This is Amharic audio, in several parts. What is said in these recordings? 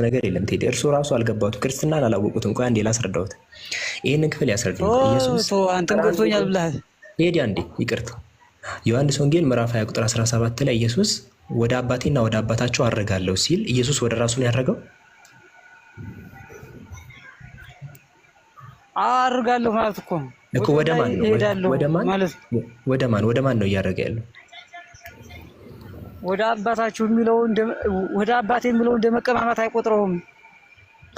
ነገር የለም ቴዲ። እርሱ ራሱ አልገባቱም፣ ክርስትናን አላወቁትም። ቆይ አንዴ ላስረዳሁት፣ ይህንን ክፍል ያስረዳኝ ኢየሱስ። አንተም ገብቶኛል ብለሃል ቴዲ። አንዴ ይቅርታ፣ ዮሐንስ ወንጌል ምዕራፍ 20 ቁጥር 17 ላይ ኢየሱስ ወደ አባቴና ወደ አባታቸው አረጋለሁ ሲል ኢየሱስ ወደ ራሱ ነው ያረገው? አርጋለሁ ማለት እኮ ነው እኮ። ወደ ማን ነው? ወደ ማን ነው እያረገ ያለው? ወደ አባታችሁ የሚለው ወደ አባቴ የሚለው እንደመቀማማት አይቆጥረውም።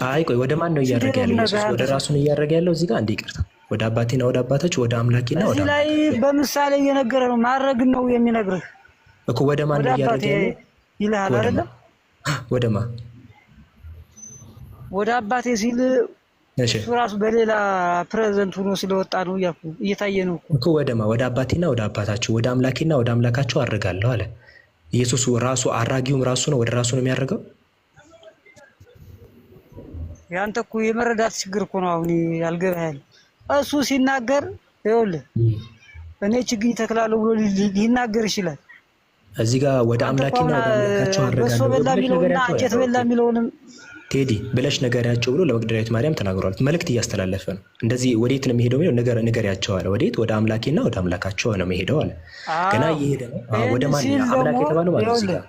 አይ ቆይ፣ ወደ ማን ነው እያረገ ያለው? ኢየሱስ ወደ ራሱ ነው እያረገ ያለው። እዚህ ጋር አንዴ ይቅርታ፣ ወደ አባቴና ወደ አባታችሁ፣ ወደ አምላኬና ወደ ላይ በምሳሌ እየነገረ ነው። ማድረግ ነው የሚነግርህ እኮ። ወደ ማን ነው እያረገ ያለው ይልሃል አይደለም? ወደ ማን? ወደ አባቴ ሲል እሱ ራሱ በሌላ ፕሬዘንት ሆኖ ስለወጣ ነው እየታየ ነው እኮ። ወደ ማን? ወደ አባቴና ወደ አባታችሁ፣ ወደ አምላኬና ወደ አምላካችሁ አድርጋለሁ አለ ኢየሱስ። ራሱ አራጊውም ራሱ ነው፣ ወደ ራሱ ነው የሚያደርገው። ያንተ እኮ የመረዳት ችግር እኮ ነው አሁን ያልገባህ። እሱ ሲናገር ይኸውልህ እኔ ችግኝ ተክላለሁ ብሎ ሊናገር ይችላል። እዚህ ጋር ወደ አምላኬና ወደ አምላካቸው አድርጋለሁ የሚለውንም ቴዲ ብለሽ ነገሪያቸው ብሎ ለመግደላዊት ማርያም ተናግሯል። መልእክት እያስተላለፈ ነው። እንደዚህ ወዴት ነው የሚሄደው? ንገሪያቸው አለ። ወዴት? ወደ አምላኬና ወደ አምላካቸው ነው የሚሄደው አለ። ገና እየሄደ ነው። ወደ ማን? አምላክ የተባለው ማለት ነው።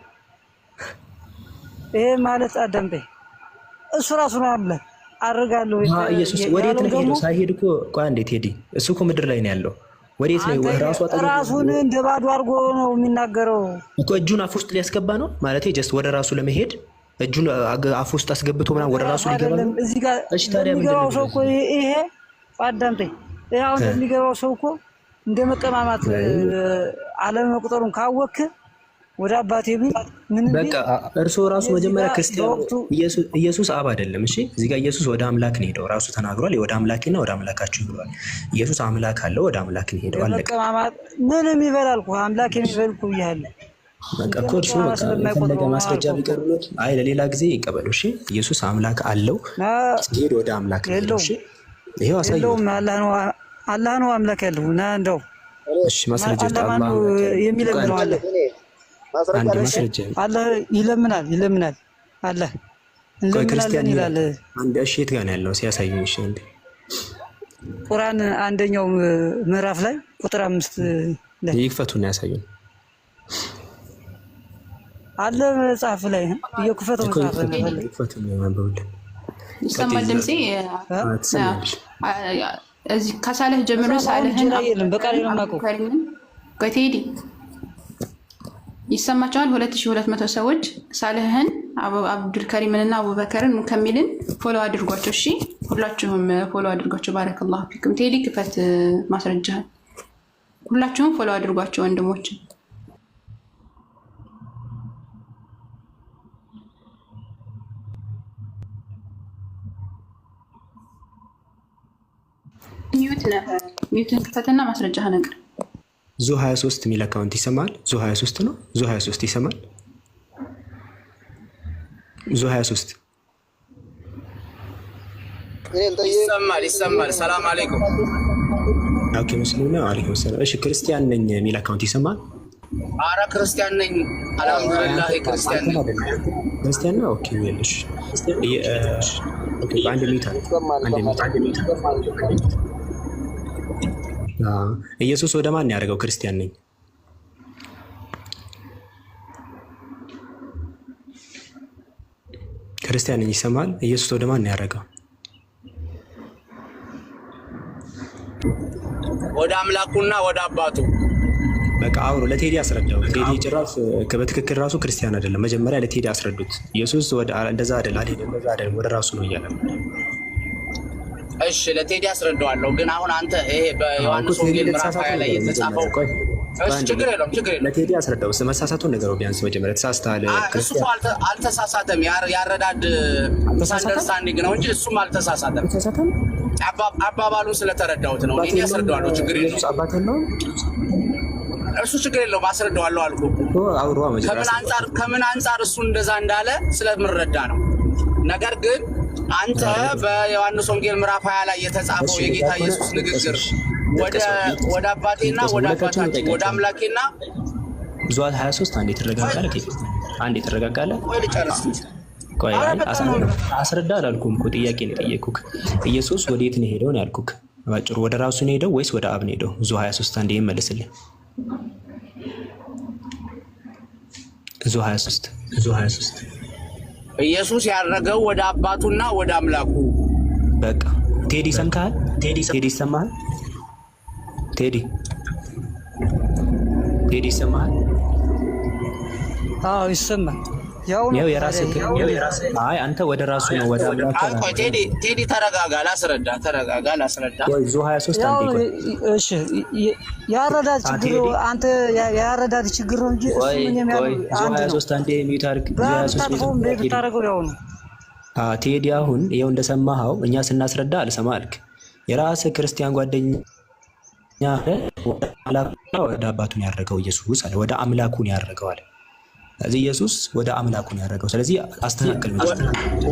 ይሄ ማለት አዳምጠኝ፣ እሱ ራሱ ነው አምላክ አድርጋለሁ። ኢየሱስ ወዴት ነው ሄደው? ሳይሄድ እኮ ቆይ አንዴ ቴዲ፣ እሱ እኮ ምድር ላይ ነው ያለው። ወዴት ነው? ራሱን እንደ ባዶ አድርጎ ነው የሚናገረው እኮ። እጁን አፍ ውስጥ ሊያስገባ ነው ማለት ጀስት ወደ ራሱ ለመሄድ እጁን አፍ ውስጥ አስገብቶ ምናምን ወደ ራሱ ሊገባ ነው። እሺ ታዲያ የሚገባው ሰው እኮ ይሄ አዳምጠኝ፣ ይሄ አሁን የሚገባው ሰው እኮ እንደ መቀማማት አለመቁጠሩን ካወክ ወደ አባቴ ቢል ምን በቃ እርሱ ራሱ መጀመሪያ ክርስቲያን ኢየሱስ አብ አይደለም። እሺ እዚህ ጋር ኢየሱስ ወደ አምላክ ነው ሄደው ራሱ ተናግሯል። ወደ አምላኬና ወደ አምላካችሁ ብሏል። ኢየሱስ አምላክ አለው፣ ወደ አምላክ ነው ሄደው አለቀ። መቀማማት ምንም ይበላል እኮ አምላክ የሚበል እኮ ይያለ በቃ እኮ እርሱ የፈለገ ማስረጃ ቢቀርብለት አይ ለሌላ ጊዜ ይቀበሉ። እሺ ኢየሱስ አምላክ አለው፣ ሲሄድ ወደ አምላክ ነው። እሺ ይሄው አሳየው። አላህ ነው አምላክ ያለው እና እንደው እሺ ማስረጃ አላህ የሚለምነው አለ። አላህ ይለምናል አላህ ክርስቲያን ይላል። አንድ እሺ የት ጋር ነው ያለው? ሲያሳዩኝ። እሺ እንዴ ቁርአን አንደኛው ምዕራፍ ላይ ቁጥር 5 ላይ ይክፈቱና ያሳዩኝ አለ መጽሐፍ ላይ የክፈተው መጽሐፍ ላይ ይሰማል ድምጼ? እዚህ ከሳለህ ጀምሮ ሳለህን በቃል ነው የማውቀው። ከቴዲ ይሰማቸዋል። 2200 ሰዎች ሳለህን አብዱልከሪምንና አቡበከርን ከሚልን ፎሎ አድርጓቸው። እሺ ሁላችሁም ፎሎ አድርጓቸው። ባረከላሁ ፊኩም። ቴዲ ክፈት ማስረጃህን። ሁላችሁም ፎሎ አድርጓቸው ወንድሞች። ሚዩትን ክፈትና ማስረጃህ ነገር ዙ 23 የሚል አካውንት ይሰማል። ዙ 23 ነው። ዙ 23 ይሰማል። ዙ 23 ይሰማል። ሰላም አለይኩም። ኦኬ ሙስሊም ነው። አለይኩም ሰላም። እሺ ክርስቲያን ነኝ የሚል አካውንት ይሰማል። አረ ክርስቲያን ነኝ አልሐምዱሊላህ። ክርስቲያን ነኝ። ክርስቲያን ነው። ኦኬ ይልሽ ኦኬ አንድ ሚታ ኢየሱስ ወደ ማን ያደርገው? ክርስቲያን ነኝ ክርስቲያን ነኝ ይሰማል። ኢየሱስ ወደ ማን ያደርገው? ወደ አምላኩና ወደ አባቱ። በቃ አሁን ለቴዲ አስረዳው። ቴዲ ጭራሽ በትክክል ራሱ ክርስቲያን አይደለም። መጀመሪያ ለቴዲ አስረዱት። ኢየሱስ ወደ እንደዛ አይደለም ወደ ራሱ ነው እያለ። እሺ ለቴዲ አስረዳዋለሁ። ግን አሁን አንተ ይሄ በዮሐንስ ወንጌል ምዕራፍ 20 ላይ የተጻፈው ችግር የለውም። ለቴዲ አስረዳው። መሳሳቱን ነገረው። ቢያንስ መጀመሪያ ተሳስተሃል። እሱ አልተሳሳተም። ያረዳድ አንደርስታንዲንግ ነው እንጂ እሱም አልተሳሳተም። አባባሉን ስለተረዳሁት ነው። እኔ አስረዳዋለሁ። ችግር የለውም። እሱ ችግር የለውም። አስረዳዋለሁ አልኩህ። ከምን አንጻር እሱ እንደዛ እንዳለ ስለምረዳ ነው። ነገር ግን አንተ በዮሐንስ ወንጌል ምዕራፍ 20 ላይ የተጻፈው የጌታ ኢየሱስ ንግግር ወደ አባቴና ወደ አባታችን ወደ አምላኬና ዙ 23 አንዴ ተረጋጋለ። ወይ ልጨርስ። ቆይ አስረዳ አላልኩም እኮ ጥያቄ ነው የጠየኩህ። ኢየሱስ ወዴት ነው ሄደው ነው ያልኩህ። ባጭሩ ወደ ራሱ ነው ሄደው ወይስ ወደ አብ ነው ሄደው? ዙ 23 አንዴ ይመልስልኝ። ዙ 23 ኢየሱስ ያረገው ወደ አባቱና ወደ አምላኩ። በቃ ቴዲ ሰምተሃል? ቴዲ ይሰማሃል? ቴዲ ይሰማሃል? አዎ ይሰማል። ያው የራስህ አይ አንተ ወደ ራሱ ነው ወደ አምላክ። ቆይ ቴዲ ተረጋጋ፣ ላስረዳ። ቆይ ዙ 23 አንዴ ቆይ። እሺ ያረዳድ ችግር አንተ ያረዳድ ችግር ነው እንጂ ምን የሚያለው ዙ 23 አንዴ ሚዩት አድርግ። ዙ 23 እንዴት ታረጋው? ያው ነው ቴዲ አሁን ይኸው እንደሰማኸው እኛ ስናስረዳ አልሰማ አልክ። የራስህ ክርስቲያን ጓደኛ ወደ አምላኩና ወደ አባቱ ነው ያደረገው ኢየሱስ አለ። ወደ አምላኩ ነው ያደረገው አለ። ስለዚህ ኢየሱስ ወደ አምላኩ ነው ያደረገው። ስለዚህ አስተካክል።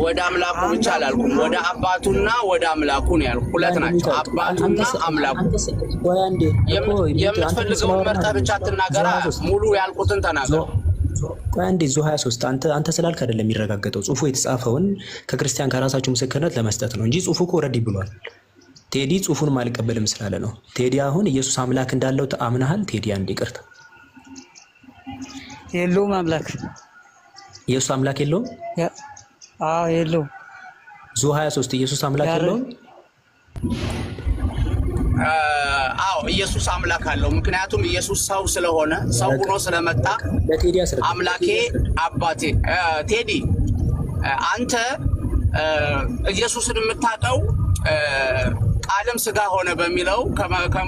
ወደ አምላኩ ብቻ አላልኩም፣ ወደ አባቱና ወደ አምላኩ ነው ያልኩት። ሁለት ናቸው፣ አባቱና አምላኩ። የምትፈልገውን መርጠህ ብቻ አትናገራ፣ ሙሉ ያልኩትን ተናገር። ቆይ አንዴ ዙ 23 አንተ ስላልክ አይደለም የሚረጋገጠው። ጽሁፉ የተጻፈውን ከክርስቲያን ከራሳችሁ ምስክርነት ለመስጠት ነው እንጂ ጽሁፉ እኮ ኦልሬዲ ብሏል። ቴዲ ጽሁፉንም አልቀበልም ስላለ ነው። ቴዲ አሁን ኢየሱስ አምላክ እንዳለው ተአምናሃል? ቴዲ አንዴ ይቅርታ፣ የለውም አምላክ። ኢየሱስ አምላክ የለውም? አዎ የለውም። ዙ 23 ኢየሱስ አምላክ የለውም? አዎ ኢየሱስ አምላክ አለው። ምክንያቱም ኢየሱስ ሰው ስለሆነ ሰው ሆኖ ስለመጣ አምላኬ አባቴ። ቴዲ አንተ ኢየሱስን የምታውቀው ቃልም ስጋ ሆነ በሚለው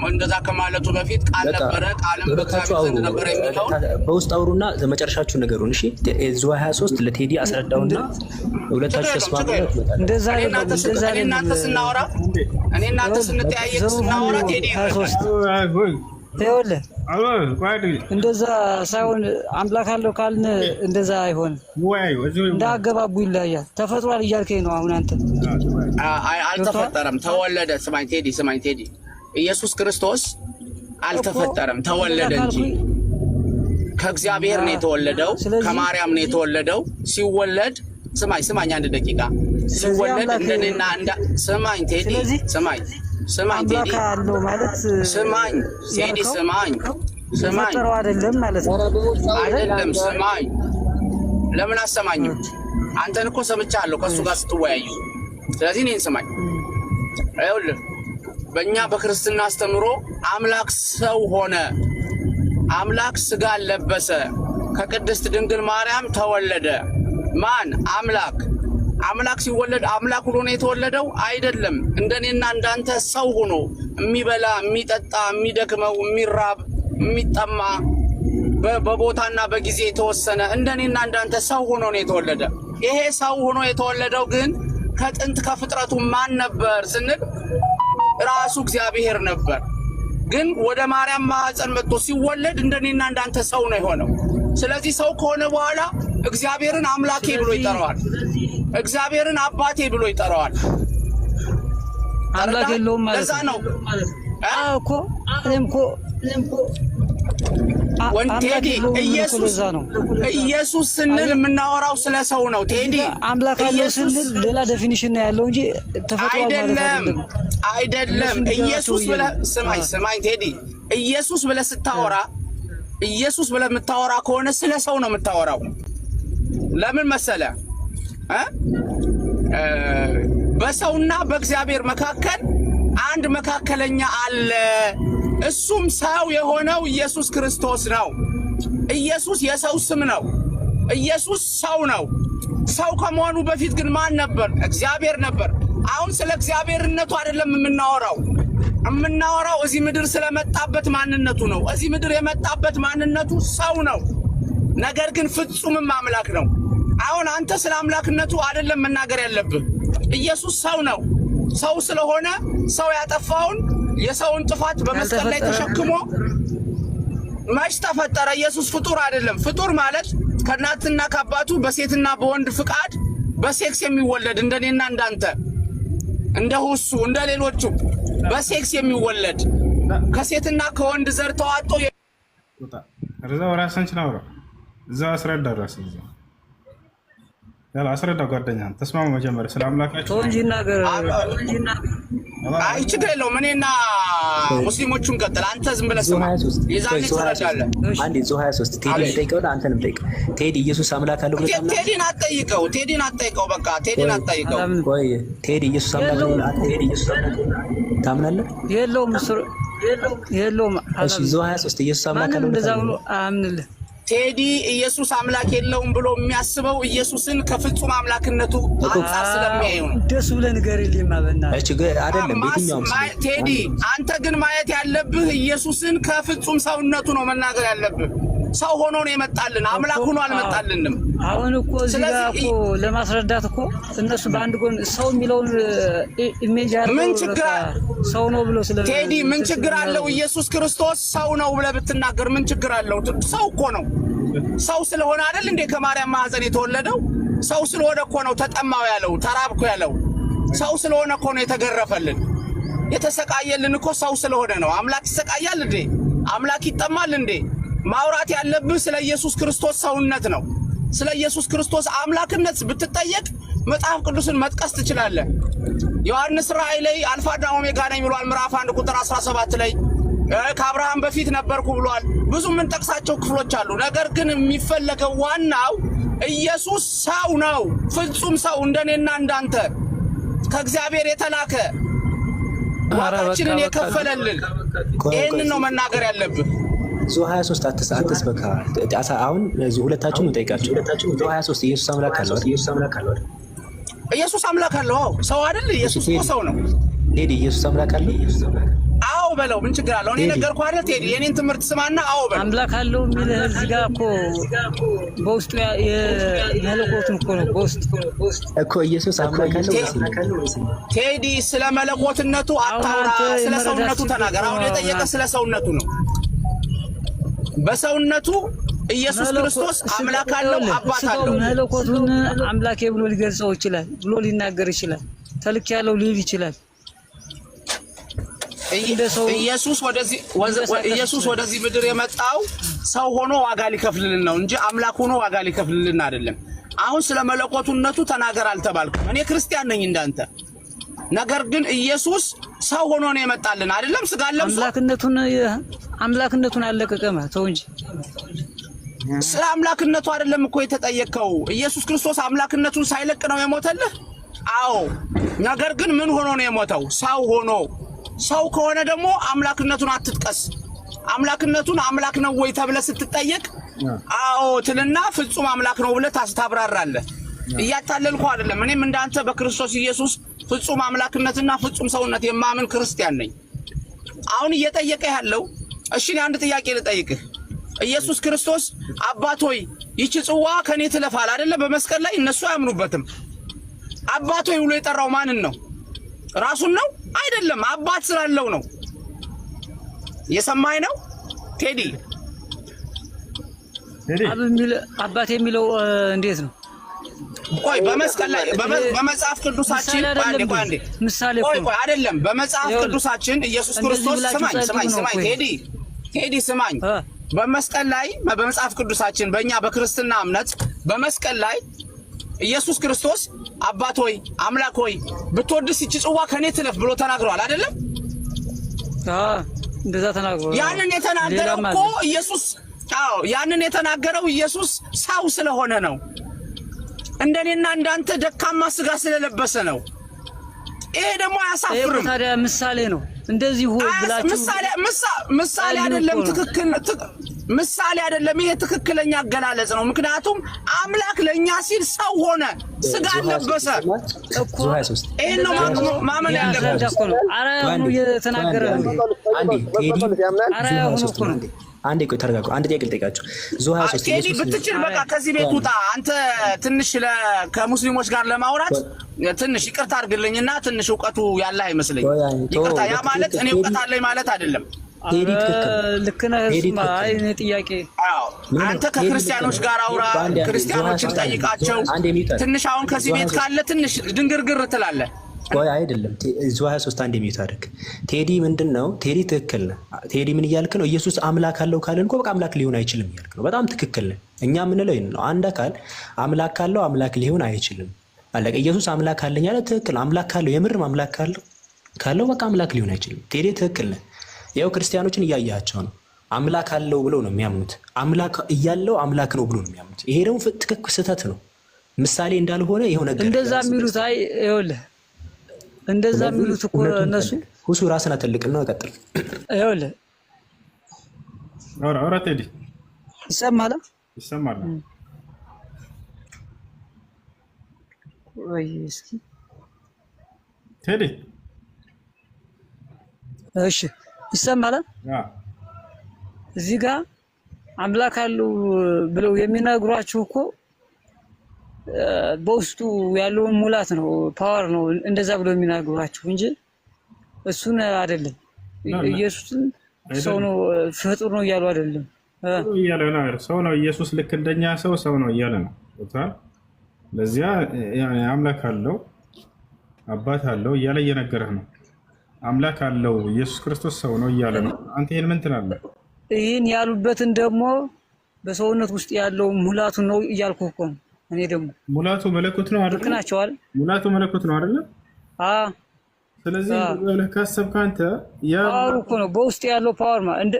እንደዛ ከማለቱ በፊት ቃል ነበረ፣ ቃልም በእግዚአብሔር ዘንድ ነበረ የሚለው በውስጥ አውሩና ዘመጨረሻችሁ ነገሩን። እሺ ዙ 23 ለቴዲ አስረዳውና ሁለታችሁ ተስማሙበት። እንደዛ እኔ እናንተ ስናወራ ስንጠያየቅ ስናወራ ቴዲ ይኸውልህ እንደዛ ሳይሆን አምላክ አለው ካልን እንደዛ አይሆንም። እንደ አገባቡ ይለያያል። ተፈጥሯል እያልከኝ ነው አሁን አንተ። አልተፈጠረም፣ ተወለደ። ስማኝ ቴዲ ኢየሱስ ክርስቶስ አልተፈጠረም፣ ተወለደ እንጂ ከእግዚአብሔር ነው የተወለደው፣ ከማርያም ነው የተወለደው። ሲወለድ ስማኝ አንድ ደቂቃ። ሲወለድ እንደኔና ስማኝ ቴዲ ስማኝ ቴዲ ስማኝ ፈጠረው አይደለም ማለት ነው። አይደለም ስማኝ። ለምን አሰማኝም? አንተን እኮ ሰምቻለሁ ከእሱ ጋር ስትወያዩ። ስለዚህ እኔን ስማኝ። ይኸውልህ በእኛ በክርስትና አስተምሮ አምላክ ሰው ሆነ፣ አምላክ ስጋ ለበሰ፣ ከቅድስት ድንግል ማርያም ተወለደ። ማን? አምላክ ሲወለድ አምላክ ሆኖ ነው የተወለደው? አይደለም። እንደኔና እንዳንተ ሰው ሆኖ የሚበላ፣ የሚጠጣ፣ የሚደክመው፣ የሚራብ፣ የሚጠማ በቦታና በጊዜ የተወሰነ እንደኔና እንዳንተ ሰው ሆኖ ነው የተወለደ። ይሄ ሰው ሆኖ የተወለደው ግን ከጥንት ከፍጥረቱ ማን ነበር ስንል ራሱ እግዚአብሔር ነበር። ግን ወደ ማርያም ማህፀን መጥቶ ሲወለድ እንደኔና እንዳንተ ሰው ነው የሆነው። ስለዚህ ሰው ከሆነ በኋላ እግዚአብሔርን አምላኬ ብሎ ይጠራዋል፣ እግዚአብሔርን አባቴ ብሎ ይጠራዋል። አምላክ የለውም ማለት ለዛ ነው እኮ እኔም እኮ ቴዲ ኢየሱስ ስንል የምናወራው ስለ ሰው ነው። ቴዲ አምላክ አለው ስንል ሌላ ዴፊኒሽን ነው ያለው እንጂ ተፈጥሯል ማለት አይደለም። ኢየሱስ ብለህ ስማኝ ቴዲ፣ ኢየሱስ ብለህ ስታወራ ኢየሱስ ብለህ የምታወራ ከሆነ ስለ ሰው ነው የምታወራው። ለምን መሰለ? በሰውና በእግዚአብሔር መካከል አንድ መካከለኛ አለ። እሱም ሰው የሆነው ኢየሱስ ክርስቶስ ነው። ኢየሱስ የሰው ስም ነው። ኢየሱስ ሰው ነው። ሰው ከመሆኑ በፊት ግን ማን ነበር? እግዚአብሔር ነበር። አሁን ስለ እግዚአብሔርነቱ አይደለም የምናወራው እዚህ ምድር ስለመጣበት ማንነቱ ነው። እዚህ ምድር የመጣበት ማንነቱ ሰው ነው። ነገር ግን ፍጹምም አምላክ ነው። አሁን አንተ ስለ አምላክነቱ አይደለም መናገር ያለብህ። ኢየሱስ ሰው ነው። ሰው ስለሆነ ሰው ያጠፋውን የሰውን ጥፋት በመስቀል ላይ ተሸክሞ መች ተፈጠረ? ኢየሱስ ፍጡር አይደለም። ፍጡር ማለት ከእናትና ከአባቱ በሴትና በወንድ ፍቃድ በሴክስ የሚወለድ እንደኔና እንዳንተ እንደ ሁሱ እንደ ሌሎቹ በሴክስ የሚወለድ ከሴትና ከወንድ ዘር ተዋጦ እዛው ራስን ችላውራ እዛው አስረዳ ራስን ያላ አስረዳው ጓደኛህን ተስማሙ መጀመሪያ ስለ አምላካቸው እንጂ ነገር አይ ችግር የለውም። እኔና ሙስሊሞቹን ቀጥል። አንተ ዝም ብለህ ስማ። የዛኔ ትረዳለህ። አንዴ ዞ 23 ቴዲ ጠይቀውና አንተንም ጠይቅ። ቴዲ ኢየሱስ አምላክ አለው ብለህ ታምናለህ? ቴዲን አትጠይቀው። በቃ ቴዲን አትጠይቀው። ቆይ ቴዲ ኢየሱስ አምላክ ነው ታምናለህ? የለውም። እሺ ዞ 23 ኢየሱስ አምላክ አለው እንደዛ ብሎ አምንልህ። ቴዲ ኢየሱስ አምላክ የለውም ብሎ የሚያስበው ኢየሱስን ከፍጹም አምላክነቱ አንጻር ስለሚያየው ነው። ደስ ብለህ ንገሪልኝ ማበና። እሺ አይደለም የትኛውም ቴዲ አንተ ግን ማየት ያለብህ ኢየሱስን ከፍጹም ሰውነቱ ነው መናገር ያለብህ። ሰው ሆኖ ነው የመጣልን፣ አምላክ ሆኖ አልመጣልንም። አሁን እኮ እዚህ ጋር እኮ ለማስረዳት እኮ እነሱ በአንድ ጎን ሰው የሚለውን ኢሜጅ አድርገው ሰው ነው ብሎ ስለ ቴዲ ምን ችግር አለው? ኢየሱስ ክርስቶስ ሰው ነው ብለህ ብትናገር ምን ችግር አለው? ሰው እኮ ነው። ሰው ስለሆነ አይደል እንዴ ከማርያም ማህፀን የተወለደው? ሰው ስለሆነ እኮ ነው ተጠማው ያለው፣ ተራብኩ ያለው። ሰው ስለሆነ እኮ ነው የተገረፈልን፣ የተሰቃየልን እኮ ሰው ስለሆነ ነው። አምላክ ይሰቃያል እንዴ? አምላክ ይጠማል እንዴ? ማውራት ያለብህ ስለ ኢየሱስ ክርስቶስ ሰውነት ነው። ስለ ኢየሱስ ክርስቶስ አምላክነት ብትጠየቅ መጽሐፍ ቅዱስን መጥቀስ ትችላለህ። ዮሐንስ ራእይ ላይ አልፋና ኦሜጋ ነኝ ብሏል። ምዕራፍ 1 ቁጥር 17 ላይ ከአብርሃም በፊት ነበርኩ ብሏል። ብዙ የምንጠቅሳቸው ክፍሎች አሉ። ነገር ግን የሚፈለገው ዋናው ኢየሱስ ሰው ነው፣ ፍጹም ሰው እንደኔና እንዳንተ ከእግዚአብሔር የተላከ ዋጋችንን የከፈለልን። ይህንን ነው መናገር ያለብህ። ዞ 23 አትስበካ። አሁን ሁለታችሁን ጠይቃችሁ። ዞ 23 ኢየሱስ አምላክ አለው አይደል? ኢየሱስ አምላክ አለው። ሰው አይደል? ኢየሱስ ሰው ነው። ቴዲ ኢየሱስ አምላክ አለው? አዎ በለው። ምን ችግር አለው? እኔ ነገርኩህ አይደል ቴዲ? የኔን ትምህርት ስማና አዎ በለው። አምላክ አለው የሚልህ እዚህ ጋር እኮ በውስጡ የመለኮቱን እኮ ነው። በውስጥ እኮ ኢየሱስ አምላክ አለው ቴዲ። ስለ መለኮትነቱ አታውራ፣ ስለ ሰውነቱ ተናገር። አሁን የጠየቀ ስለ ሰውነቱ ነው። በሰውነቱ ኢየሱስ ክርስቶስ አምላክ አለው፣ አባት አለው። መለኮቱን አምላኬ ብሎ ሊገልጸው ይችላል፣ ብሎ ሊናገር ይችላል። ተልክ ያለው ሊል ይችላል። ኢየሱስ ወደዚህ ምድር የመጣው ሰው ሆኖ ዋጋ ሊከፍልልን ነው እንጂ አምላክ ሆኖ ዋጋ ሊከፍልልን አይደለም። አሁን ስለ መለኮቱነቱ ተናገር አልተባልኩም። እኔ ክርስቲያን ነኝ እንዳንተ። ነገር ግን ኢየሱስ ሰው ሆኖ ነው የመጣልን አይደለም? ስጋ ለብሶ አምላክነቱን አለቀቀማ ተው እንጂ። ስለ አምላክነቱ አይደለም እኮ የተጠየቀው። ኢየሱስ ክርስቶስ አምላክነቱን ሳይለቅ ነው የሞተልህ? አዎ። ነገር ግን ምን ሆኖ ነው የሞተው? ሰው ሆኖ። ሰው ከሆነ ደግሞ አምላክነቱን አትጥቀስ። አምላክነቱን አምላክ ነው ወይ ተብለህ ስትጠየቅ አዎ ትልና ፍጹም አምላክ ነው ብለህ ታብራራለህ። እያታለልኩ አይደለም። እኔም እንዳንተ በክርስቶስ ኢየሱስ ፍጹም አምላክነትና ፍጹም ሰውነት የማምን ክርስቲያን ነኝ። አሁን እየጠየቀ ያለው እሺ፣ አንድ ጥያቄ ልጠይቅህ። ኢየሱስ ክርስቶስ አባት ሆይ ይቺ ጽዋ ከኔ ትለፋል አይደለ? በመስቀል ላይ እነሱ አያምኑበትም። አባት ሆይ ብሎ የጠራው ማንን ነው? ራሱን ነው? አይደለም፣ አባት ስላለው ነው። የሰማኝ ነው ቴዲ? አባት የሚለው እንዴት ነው? ቆይ በመስቀል ላይ በመጽሐፍ ቅዱሳችን ምሳሌ ቆይ አይደለም። በመጽሐፍ ቅዱሳችን ኢየሱስ ክርስቶስ ስማኝ ቴዲ ስማኝ። በመስቀል ላይ በመጽሐፍ ቅዱሳችን በእኛ በክርስትና እምነት በመስቀል ላይ ኢየሱስ ክርስቶስ አባት ሆይ አምላክ ሆይ ብትወድስ ይህች ጽዋ ከኔ ትለፍ ብሎ ተናግሯል አይደለም? እንደዛ ተናግሯል። ያንን የተናገረው እኮ ኢየሱስ ያንን የተናገረው ኢየሱስ ሰው ስለሆነ ነው። እንደኔና እንዳንተ ደካማ ስጋ ስለለበሰ ነው። ይሄ ደግሞ አያሳፍርም። ታዲያ ምሳሌ ነው። እንደዚህ ሆይ ብላችሁ ምሳሌ አይደለም። ምሳሌ አይደለም። ይሄ ትክክለኛ አገላለጽ ነው። ምክንያቱም አምላክ ለኛ ሲል ሰው ሆነ፣ ስጋ ለበሰ እኮ። ይሄ ነው ማመን ያለበት። አራያ ሆኖ የተናገረ ነው። አራያ ሆኖ እኮ ነው። አንዴ ቆይ ተረጋጉ። አንድ ጥያቄ ልጠይቃችሁ። ዞ 23 ቴዲ ብትችል በቃ ከዚህ ቤት ውጣ። አንተ ትንሽ ከሙስሊሞች ጋር ለማውራት ትንሽ ይቅርታ አድርግልኝና ትንሽ እውቀቱ ያለ አይመስለኝ። ይቅርታ፣ ያ ማለት እኔ እውቀት አለኝ ማለት አይደለም። ቴዲ ልክ ነህ። አይ እኔ ጥያቄ አንተ ከክርስቲያኖች ጋር አውራ፣ ክርስቲያኖችን ጠይቃቸው። ትንሽ አሁን ከዚህ ቤት ካለ ትንሽ ድንግርግር ትላለህ። ቆይ አይደለም እዚሁ 23 አንድ የሚዩት አድርግ። ቴዲ ምንድነው? ቴዲ ትክክል ነህ። ቴዲ ምን እያልክ ነው? ኢየሱስ አምላክ አለው ካልን እኮ በቃ አምላክ ሊሆን አይችልም እያልክ ነው። በጣም ትክክል ነህ። እኛ የምንለው ይሄን ነው። አንድ አካል አምላክ ካለው አምላክ ሊሆን አይችልም። አለቀ። ኢየሱስ አምላክ አለኝ አለ። ትክክል። አምላክ ካለው የምርም አምላክ ካለው በቃ አምላክ ሊሆን አይችልም። ቴዲ ትክክል ነህ። ያው ክርስቲያኖችን እያያቸው ነው። አምላክ አለው ብለው ነው የሚያምኑት። አምላክ እያለው አምላክ ነው ብሎ ነው የሚያምኑት። ይሄ ደግሞ ትክክል ስህተት ነው። ምሳሌ እንዳልሆነ ይሄው ነገር እንደዛ የሚሉት አይ ይኸውልህ እንደዛ የሚሉት እኮ እነሱ ሁሱ ራስን አትልቅና ቀጥል። ይኸውልህ አውራ ቴዲ ይሰማል ወይ? እስኪ ቴዲ እሺ ይሰማል። እዚህ ጋር አምላክ አለው ብለው የሚነግሯችሁ እኮ በውስጡ ያለውን ሙላት ነው፣ ፓወር ነው እንደዛ ብለው የሚናገሯቸው እንጂ እሱን አይደለም። ኢየሱስን ሰው ነው ፍጡር ነው እያሉ አይደለም እያለ ነው። ሰው ነው ኢየሱስ ልክ እንደኛ ሰው ነው እያለ ነው። ለዚያ አምላክ አለው አባት አለው እያለ እየነገረህ ነው። አምላክ አለው ኢየሱስ ክርስቶስ ሰው ነው እያለ ነው። አንተ ይሄን ምን ትላለህ? ይህን ያሉበትን ደግሞ በሰውነት ውስጥ ያለው ሙላቱ ነው እያልኩ እኮ ነው። እኔ ደግሞ ሙላቱ መለኮት ነው አይደል? ልክናቸዋል። ሙላቱ መለኮት ነው አይደል? ስለዚህ ለካ ካሰብክ አንተ ፓወር እኮ ነው በውስጥ ያለው ፓወር ማለት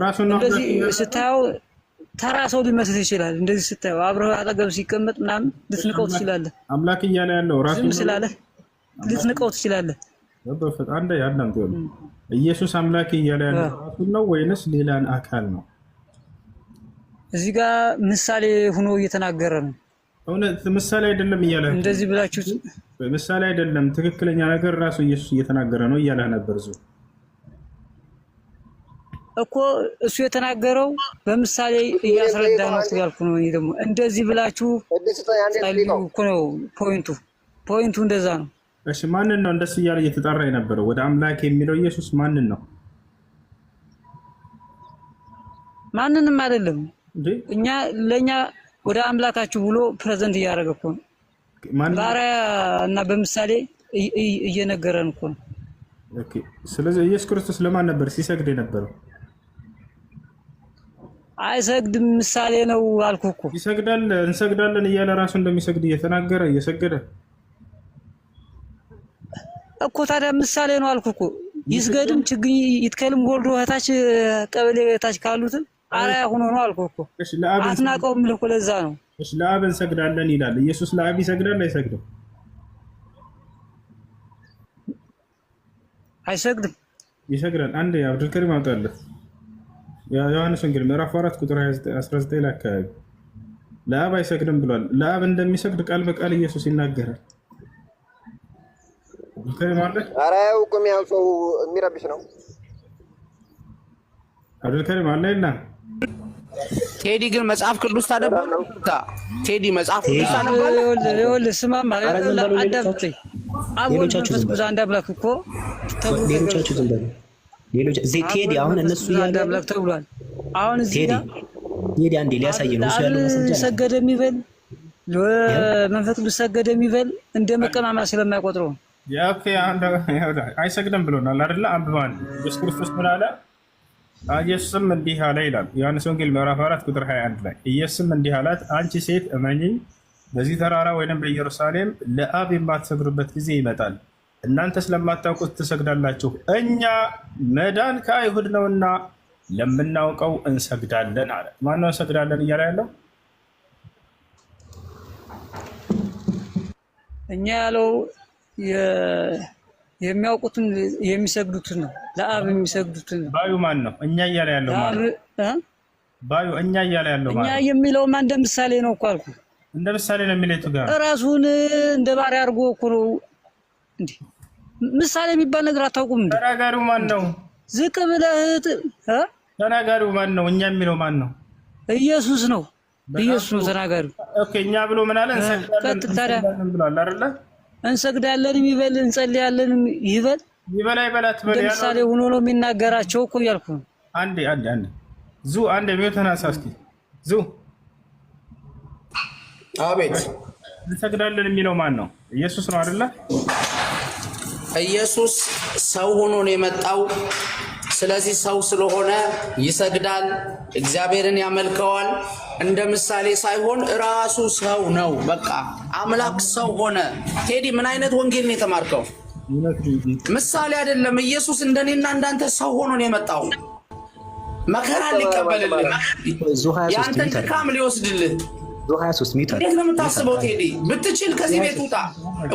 ራሱ ነው። እንደዚህ ስታየው ተራ ሰው ሊመስል ይችላል። እንደዚህ ስታየው አብረው አጠገብ ሲቀመጥ ምናምን ልትንቀው ትችላለህ። አምላክ እያለ ያለው ራሱ ዝም ስላለህ ልትንቀው ትችላለህ። በፈጣ አንደ ያዳምጥ ነው። ኢየሱስ አምላክ እያለ ያለው ራሱ ነው ወይንስ ሌላን አካል ነው? እዚህ ጋር ምሳሌ ሆኖ እየተናገረ ነው። እውነት ምሳሌ አይደለም እያለ እንደዚህ ብላችሁ ምሳሌ አይደለም ትክክለኛ ነገር ራሱ ኢየሱስ እየተናገረ ነው እያለ ነበር እኮ እሱ የተናገረው በምሳሌ እያስረዳ ነው ያልኩ ነው። እኔ ደግሞ እንደዚህ ብላችሁ ጸልዩ እኮ ነው ፖይንቱ እንደዛ ነው። እሺ ማንን ነው እንደሱ እያለ እየተጣራ የነበረው? ወደ አምላክ የሚለው ኢየሱስ ማንን ነው? ማንንም አይደለም። ለኛ ወደ አምላካችሁ ብሎ ፕሬዘንት እያደረገ እኮ ነው። ባሪያ እና በምሳሌ እየነገረን እኮ ነው። ኦኬ ስለዚህ ኢየሱስ ክርስቶስ ለማን ነበር ሲሰግድ የነበረው? አይሰግድም ምሳሌ ነው አልኩ እኮ። ይሰግዳል እንሰግዳለን እያለ ራሱ እንደሚሰግድ እየተናገረ እየሰገደ እኮ ታዲያ ምሳሌ ነው አልኩ እኮ። ይስገድም ችግኝ ይትከልም ወልዶ እታች ቀበሌ እታች ካሉትም አራያ ሆኖ ነው አልኩ እኮ። አትናቀውም ልኮ ለዛ ነው። እሺ ለአብ እንሰግዳለን ይላል ኢየሱስ። ለአብ ይሰግዳል አይሰግድም? አይሰግድም። ይሰግዳል። አንዴ አብዱል ከሪም አውጣለህ። ዮሐንስ ወንጌል ምዕራፍ 4 ቁጥር 19 ላይ አካባቢ ለአብ አይሰግድም ብሏል። ለአብ እንደሚሰግድ ቃል በቃል ኢየሱስ ይናገራል። ከሪም አለ አራያው ቆም ያው ሰው የሚረብሽ ነው። አብዱል ከሪም አለ እና ቴዲ ግን መጽሐፍ ቅዱስ ታነባለህ? ቴዲ መጽሐፍ ቅዱስ ታነባለህ? ይኸውልህ ስማ ማለት አዳምጠኝ። ሌሎቻችሁ ዝም በሉ። አንድ አምላክ እኮ ሌሎቻችሁ ዝም በሉ። ሌሎች ቴዲ አሁን እነሱ አንድ አምላክ ተብሏል። አሁን እዚህ ጋር ቴዲ አንዴ ሊያሳይ ነው እሱ ያለው መስጠት ሰገደ የሚበል ለመንፈስ ቅዱስ ሰገደ የሚበል እንደ መቀማማ ስለማይቆጥረው ያከ አንድ አይሰግድም ብሎናል አይደል? አንብባን ኢየሱስ ክርስቶስ ምን አለ? ኢየሱስም እንዲህ አለ ይላል ዮሐንስ ወንጌል ምዕራፍ 4 ቁጥር 21 ላይ ኢየሱስም እንዲህ አላት፣ አንቺ ሴት እመኚኝ፣ በዚህ ተራራ ወይንም በኢየሩሳሌም ለአብ የማትሰግዱበት ጊዜ ይመጣል፣ እናንተ ስለማታውቁት ትሰግዳላችሁ። እኛ መዳን ከአይሁድ ነውና ለምናውቀው እንሰግዳለን አለ። ማነው እንሰግዳለን እያለ ያለው? እኛ ያለው የሚያውቁትን የሚሰግዱትን ነው። ለአብ የሚሰግዱትን ነው። ባዩ ማን ነው? እኛ እያለ ያለው ማለት ባዩ እኛ እያለ ያለው ማለት እኛ የሚለው ማን? እንደ ምሳሌ ነው እኮ አልኩ። እንደ ምሳሌ ነው የሚለው ጋር ራሱን እንደ ባሪያ አድርጎ እኮ ነው። እንዴ ምሳሌ የሚባል ነገር አታውቁም እንዴ? ተናጋሪው ማን ነው? ዝቅ ብለህ ተናጋሪው ማን ነው? እኛ የሚለው ማን ነው? ኢየሱስ ነው። ኢየሱስ ነው ተናጋሪው። ኦኬ እኛ ብሎ ምን አለ? እንሰግዳለን ብሏል አይደለ? እንሰግዳለን ይበል፣ እንጸልያለን ይበል። ይበላ ይበላት በል ያለው ምሳሌ ሆኖ ነው የሚናገራቸው እኮ ያልኩ ነው። አንዴ አንዴ ሚውተና ሳስቲ አቤት እንሰግዳለን የሚለው ማን ነው? ኢየሱስ ነው አይደለ? ኢየሱስ ሰው ሆኖ ነው የመጣው። ስለዚህ ሰው ስለሆነ ይሰግዳል፣ እግዚአብሔርን ያመልከዋል። እንደ ምሳሌ ሳይሆን ራሱ ሰው ነው። በቃ አምላክ ሰው ሆነ። ቴዲ ምን አይነት ወንጌል ነው የተማርከው? ምሳሌ አይደለም። ኢየሱስ እንደኔና እንዳንተ ሰው ሆኖ ነው የመጣው። መከራ ሊቀበልልህ፣ ያንተን ድካም ሊወስድልህ። እንዴት ነው የምታስበው ቴዲ? ብትችል ከዚህ ቤት ውጣ፣